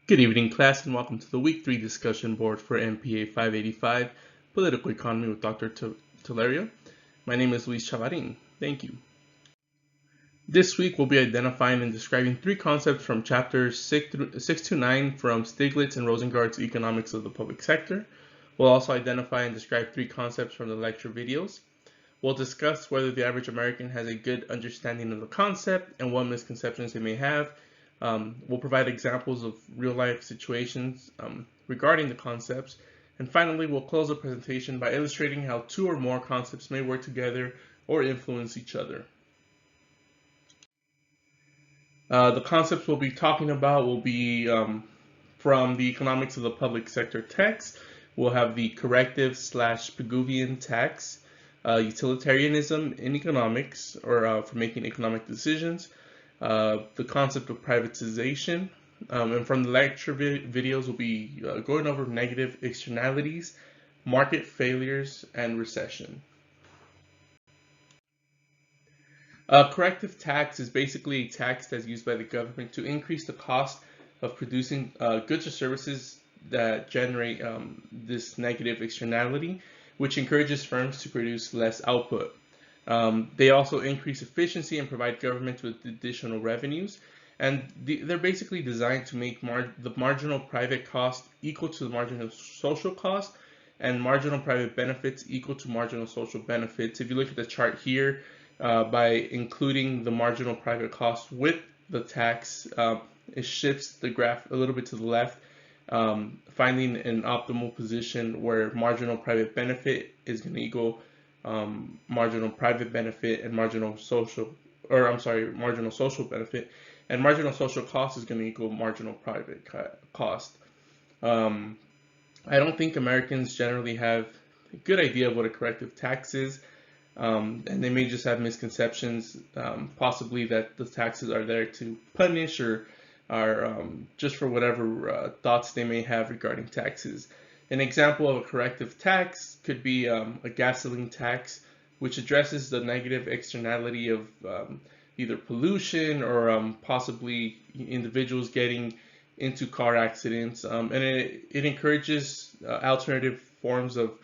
Good evening, class, and welcome to the Week 3 discussion board for MPA 585, Political Economy with Dr. Telerio. My name is Luis Chavarin. Thank you. This week, we'll be identifying and describing three concepts from chapters 6 to 9 from Stiglitz and Rosengard's Economics of the Public Sector. We'll also identify and describe three concepts from the lecture videos. We'll discuss whether the average American has a good understanding of the concept and what misconceptions they may have. We'll provide examples of real-life situations regarding the concepts. And finally, we'll close the presentation by illustrating how two or more concepts may work together or influence each other. The concepts we'll be talking about will be from the Economics of the Public Sector text. We'll have the corrective/Pigouvian tax, utilitarianism in economics, or for making economic decisions, the concept of privatization, and from the lecture videos we'll be going over negative externalities, market failures, and recession. Corrective tax is basically a tax that's used by the government to increase the cost of producing goods or services that generate this negative externality, which encourages firms to produce less output. They also increase efficiency and provide government with additional revenues, and they're basically designed to make the marginal private cost equal to the marginal social cost, and marginal private benefits equal to marginal social benefits. If you look at the chart here, by including the marginal private cost with the tax, it shifts the graph a little bit to the left, finding an optimal position where marginal private benefit is going to equal marginal private benefit and marginal social benefit, and marginal social cost is going to equal marginal private cost. I don't think Americans generally have a good idea of what a corrective tax is. And they may just have misconceptions, possibly that the taxes are there to punish or are just for whatever thoughts they may have regarding taxes. An example of a corrective tax could be a gasoline tax, which addresses the negative externality of either pollution or possibly individuals getting into car accidents, and it encourages alternative forms of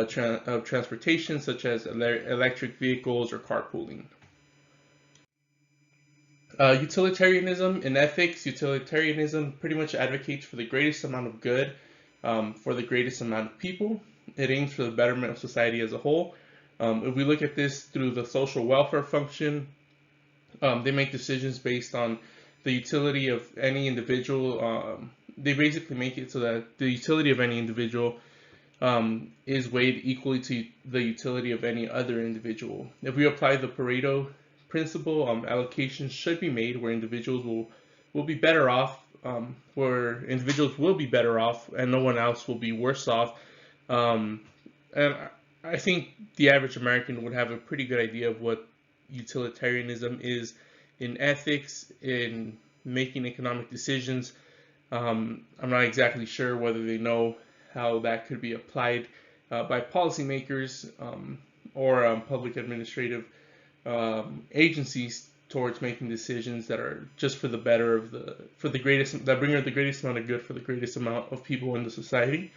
transportation, such as electric vehicles or carpooling. Utilitarianism in ethics. Utilitarianism pretty much advocates for the greatest amount of good for the greatest amount of people. It aims for the betterment of society as a whole. If we look at this through the social welfare function, they make decisions based on the utility of any individual. They basically make it so that the utility of any individual is weighed equally to the utility of any other individual. If we apply the Pareto principle, allocations should be made where individuals will be better off, and no one else will be worse off. And I think the average American would have a pretty good idea of what utilitarianism is in ethics, in making economic decisions. I'm not exactly sure whether they know how that could be applied by policymakers or public administrative agencies towards making decisions that are just for the better of that bring the greatest amount of good for the greatest amount of people in the society.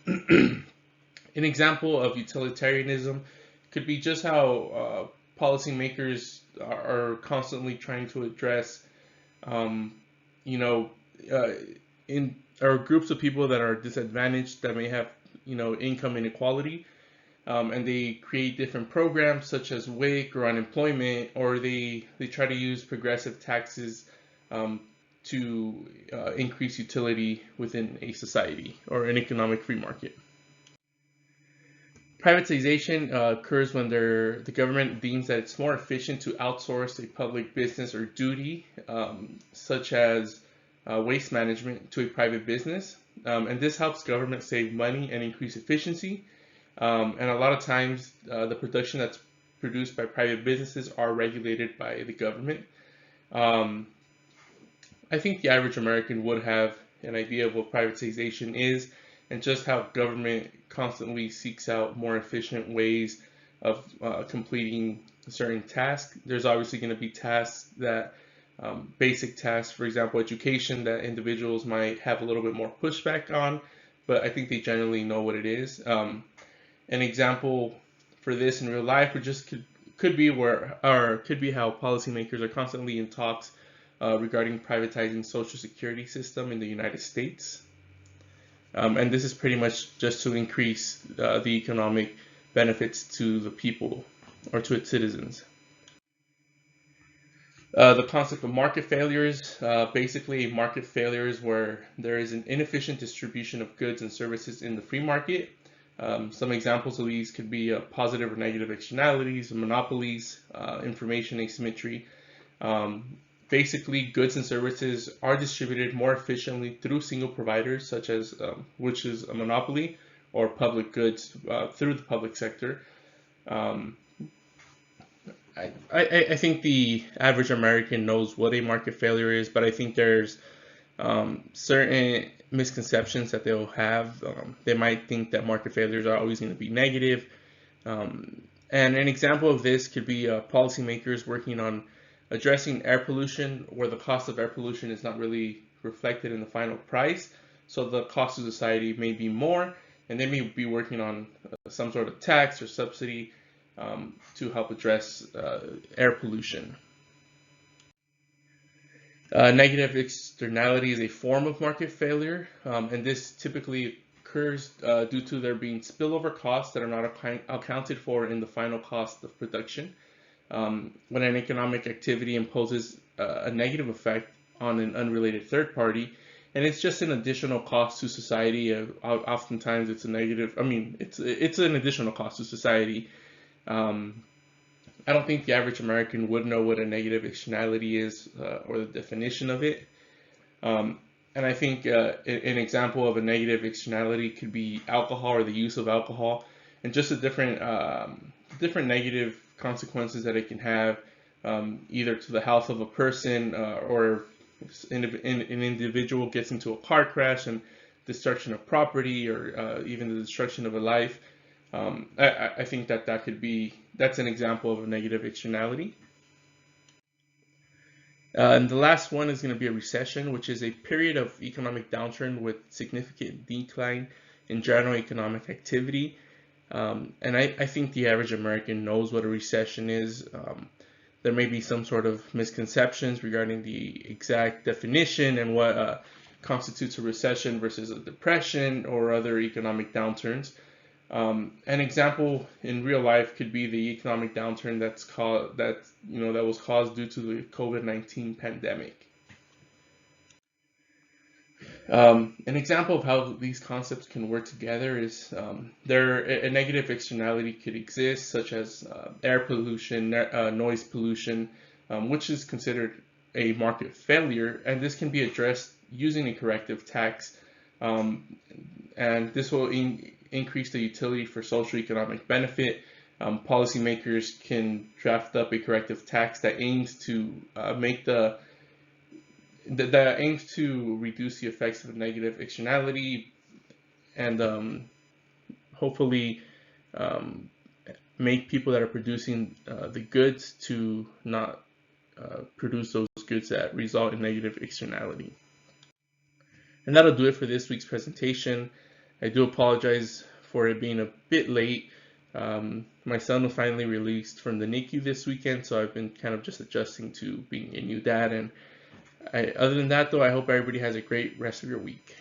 An example of utilitarianism could be just how policymakers are constantly trying to address, in or groups of people that are disadvantaged, that may have income inequality, and they create different programs such as WIC or unemployment, or they try to use progressive taxes to increase utility within a society or an economic free market. Privatization occurs when the government deems that it's more efficient to outsource a public business or duty, such as waste management, to a private business, and this helps government save money and increase efficiency. And a lot of times, the production that's produced by private businesses are regulated by the government. I think the average American would have an idea of what privatization is, and just how government constantly seeks out more efficient ways of completing a certain task. There's obviously going to be tasks that basic tasks, for example, education, that individuals might have a little bit more pushback on, but I think they generally know what it is. An example for this in real life would just could be where, or could be how policymakers are constantly in talks regarding privatizing social security system in the United States. And this is pretty much just to increase the economic benefits to the people or to its citizens. The concept of market failures, basically market failures where there is an inefficient distribution of goods and services in the free market. Some examples of these could be positive or negative externalities, monopolies, information asymmetry. Basically, goods and services are distributed more efficiently through single providers, such as which is a monopoly, or public goods through the public sector. I think the average American knows what a market failure is, but I think there's certain misconceptions that they'll have. They might think that market failures are always going to be negative. And an example of this could be policymakers working on addressing air pollution, where the cost of air pollution is not really reflected in the final price. So the cost to society may be more, and they may be working on some sort of tax or subsidy to help address air pollution. Negative externality is a form of market failure, and this typically occurs due to there being spillover costs that are not accounted for in the final cost of production. When an economic activity imposes a negative effect on an unrelated third party, and it's just an additional cost to society. Oftentimes, it's a negative. I mean, it's an additional cost to society. I don't think the average American would know what a negative externality is or the definition of it. And I think an example of a negative externality could be alcohol or the use of alcohol, and just the different negative consequences that it can have, either to the health of a person or an individual gets into a car crash and destruction of property, or even the destruction of a life. I think that's an example of a negative externality. And the last one is going to be a recession, which is a period of economic downturn with significant decline in general economic activity. And I think the average American knows what a recession is. There may be some sort of misconceptions regarding the exact definition and what constitutes a recession versus a depression or other economic downturns. An example in real life could be the economic downturn that was caused due to the COVID-19 pandemic. An example of how these concepts can work together is a negative externality could exist, such as air pollution, noise pollution, which is considered a market failure, and this can be addressed using a corrective tax, and this will increase the utility for social economic benefit. Policymakers can draft up a corrective tax that aims to reduce the effects of a negative externality, and hopefully make people that are producing the goods to not produce those goods that result in negative externality. And that'll do it for this week's presentation. I do apologize for it being a bit late. My son was finally released from the NICU this weekend, so I've been kind of just adjusting to being a new dad. And other than that, though, I hope everybody has a great rest of your week.